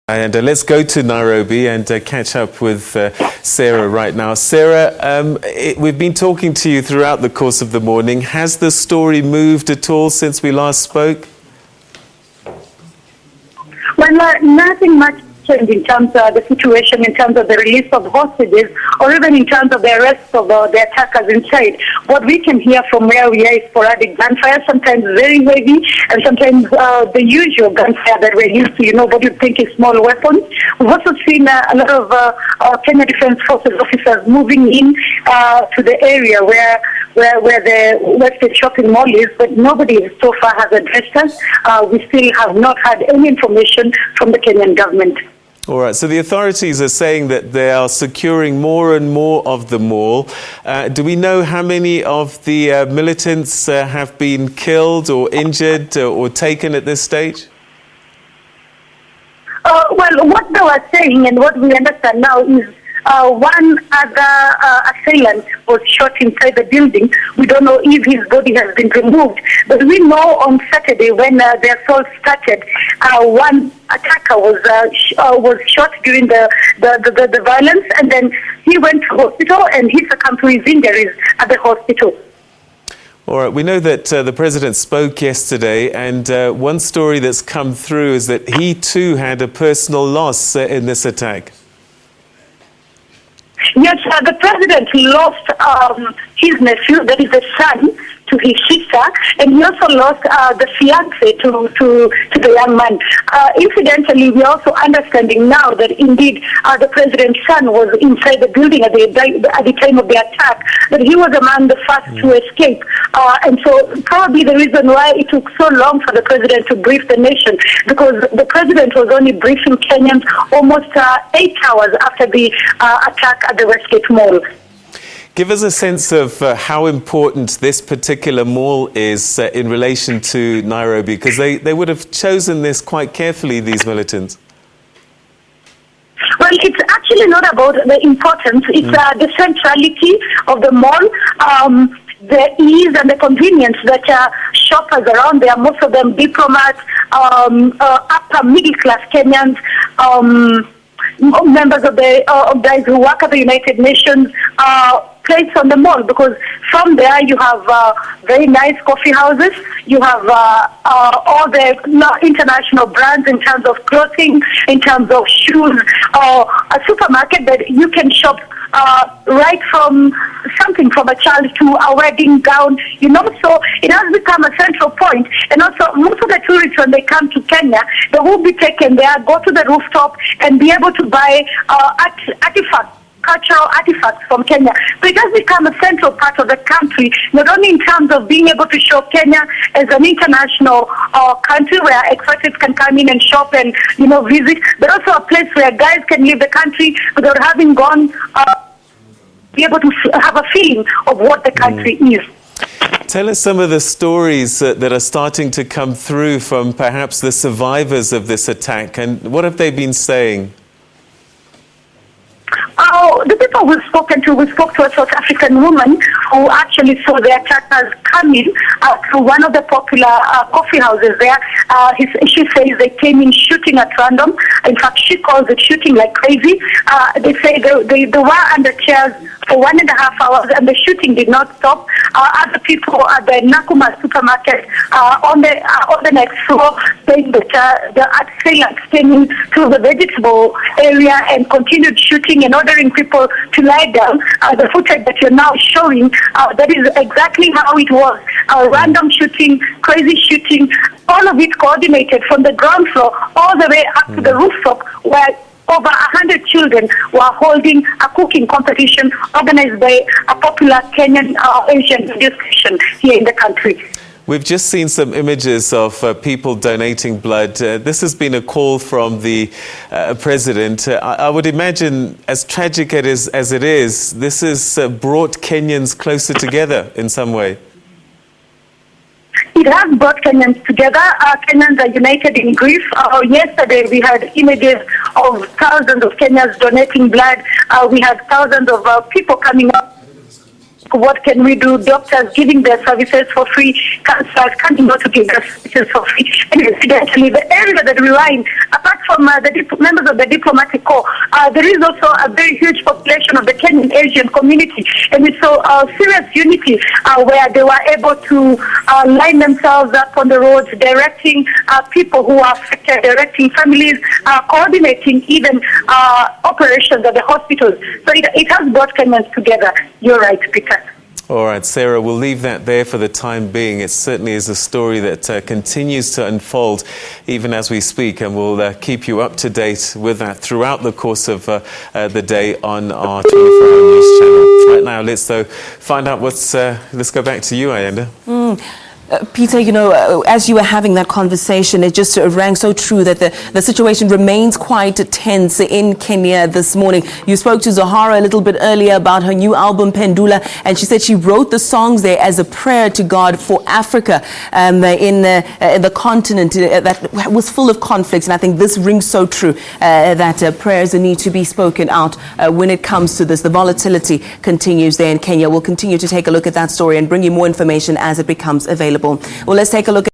And let's go to Nairobi and catch up with Sara right now. Sara, we've been talking to you throughout the course of the morning. Has the story moved at all since we last spoke? Well, nothing much changed in terms of the situation, in terms of the release of hostages, or even in terms of the arrest of the attackers inside. What we can hear from where we are is sporadic gunfire, sometimes very heavy, and sometimes the usual gunfire that we're used to, what you think is small weapons. We've also seen a lot of Kenya Defense Forces officers moving in to the area where the Westgate shopping mall is, but nobody so far has addressed us. We still have not had any information from the Kenyan government. All right, so the authorities are saying that they are securing more and more of the mall. Do we know how many of the militants have been killed or injured or taken at this stage? Well, what they were saying and what we understand now is one other assailant was shot inside the building. We don't know if his body has been removed, but we know on Saturday when the assault started, one attacker was shot during the violence, and then he went to hospital and he succumbed to his injuries at the hospital. All right, we know that the president spoke yesterday, and one story that's come through is that he too had a personal loss in this attack. Yes, the president lost his nephew, that is the son, to his sister, and he also lost the fiance to the young man. Incidentally, we are also understanding now that indeed the president's son was inside the building at the time of the attack, that he was among the first to escape. And so probably the reason why it took so long for the president to brief the nation, because the president was only briefing Kenyans almost 8 hours after the attack at the Westgate Mall. Give us a sense of how important this particular mall is in relation to Nairobi, because they would have chosen this quite carefully, these militants. Well, it's actually not about the importance. It's the centrality of the mall, the ease and the convenience that shoppers around there, most of them diplomats, upper middle-class Kenyans, members of the guys who work at the United Nations, place on the mall, because from there you have very nice coffee houses, you have all the international brands in terms of clothing, in terms of shoes, a supermarket that you can shop right from something from a child to a wedding gown, so it has become a central point. And also most of the tourists, when they come to Kenya, they will be taken there, go to the rooftop and be able to buy cultural artifacts from Kenya. So it has become a central part of the country, not only in terms of being able to show Kenya as an international country where expatriates can come in and shop and, visit, but also a place where guys can leave the country without having gone, be able to have a feeling of what the country is. Tell us some of the stories that are starting to come through from perhaps the survivors of this attack, and what have they been saying? The people we spoke to a South African woman who actually saw the attackers coming to one of the popular coffee houses there. She says they came in shooting at random. In fact, she calls it shooting like crazy. They say they were under chairs for 1.5 hours and the shooting did not stop. Other people at the Nakuma supermarket on the next floor saying that the assailants came in to the vegetable area and continued shooting and ordering people to lie down. The footage that you're now showing, that is exactly how it was. Random shooting, crazy shooting, all of it coordinated from the ground floor all the way up to the rooftop, where over 100 children were holding a cooking competition organized by a popular Kenyan Asian radio station here in the country. We've just seen some images of people donating blood. This has been a call from the president. I would imagine, as tragic as it is, this has brought Kenyans closer together in some way. It has brought Kenyans together. Kenyans are united in grief. Yesterday we had images of thousands of Kenyans donating blood. We had thousands of people coming up What can we do? Doctors giving their services for free, counselors coming out to give their services for free. And incidentally, the area that we are in, apart from the members of the diplomatic corps, there is also a very huge population of the Kenyan Asian community. And we saw serious unity where they were able to line themselves up on the roads, directing people who are affected, directing families, coordinating even operations at the hospitals. So it has brought Kenyans together. You're right, Peter. All right, Sarah, we'll leave that there for the time being. It certainly is a story that continues to unfold even as we speak, and we'll keep you up to date with that throughout the course of the day on our 24-hour news channel. Right now, let's find out what's... let's go back to you, Ayanda. Peter, you know, as you were having that conversation, it just rang so true that the situation remains quite tense in Kenya this morning. You spoke to Zahara a little bit earlier about her new album, Pendula, and she said she wrote the songs there as a prayer to God for Africa in the continent that was full of conflicts. And I think this rings so true that prayers need to be spoken out when it comes to this. The volatility continues there in Kenya. We'll continue to take a look at that story and bring you more information as it becomes available. Well, let's take a look at